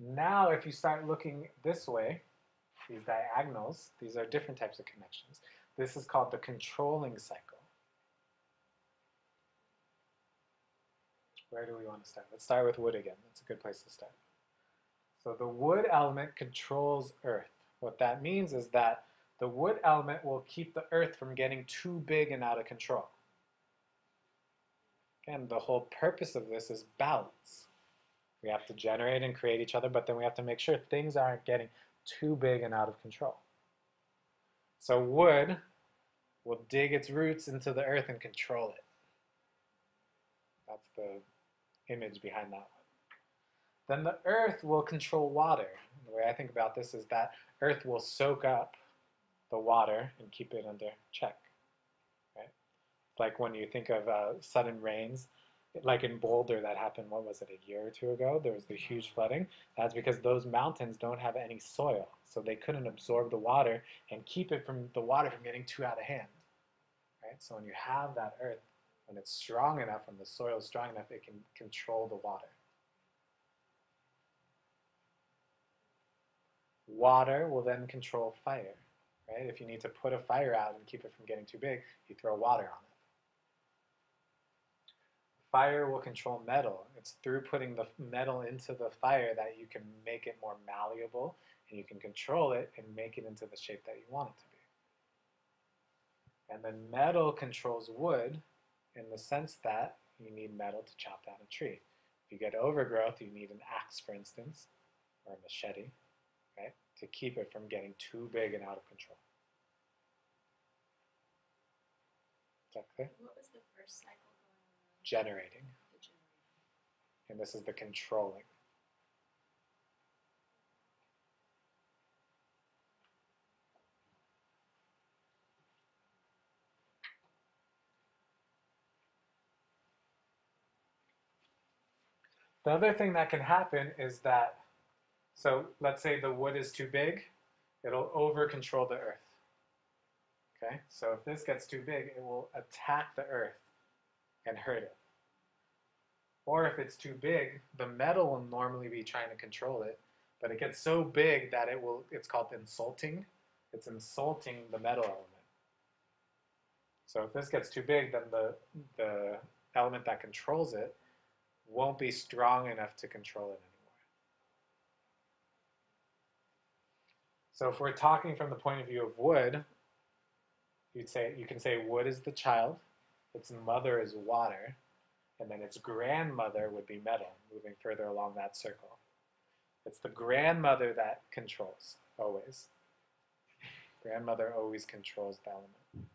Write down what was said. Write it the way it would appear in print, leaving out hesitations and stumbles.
Now, if you start looking this way, these diagonals, these are different types of connections. This is called the controlling cycle. Where do we want to start? Let's start with wood again. That's a good place to start. So the wood element controls earth. What that means is that the wood element will keep the earth from getting too big and out of control. Again, the whole purpose of this is balance. We have to generate and create each other, but then we have to make sure things aren't getting too big and out of control. So wood will dig its roots into the earth and control it. That's the image behind that one. Then the earth will control water. The way I think about this is that earth will soak up the water and keep it under check. Right? Like when you think of sudden rains, like in Boulder that happened, what was it, a year or two ago? There was the huge flooding. That's because those mountains don't have any soil, so they couldn't absorb the water and keep it from the water from getting too out of hand. Right? So when you have that earth, when it's strong enough, when the soil is strong enough, it can control the water. Water will then control fire. Right? If you need to put a fire out and keep it from getting too big, you throw water on it. Fire will control metal. It's through putting the metal into the fire that you can make it more malleable, and you can control it and make it into the shape that you want it to be. And then metal controls wood in the sense that you need metal to chop down a tree. If you get overgrowth, you need an axe, for instance, or a machete, right, to keep it from getting too big and out of control. Is that clear? What was the first cycle going on? Generating. And this is the controlling. The other thing that can happen is that, so let's say the wood is too big, it'll over control the earth. Okay, so if this gets too big, it will attack the earth and hurt it. Or if it's too big, the metal will normally be trying to control it, but it gets so big that it's called insulting. It's insulting the metal element. So if this gets too big, then the element that controls it won't be strong enough to control it anymore. So if we're talking from the point of view of wood, you can say wood is the child, its mother is water, and then its grandmother would be metal, moving further along that circle. It's the grandmother that controls, always. Grandmother always controls the element.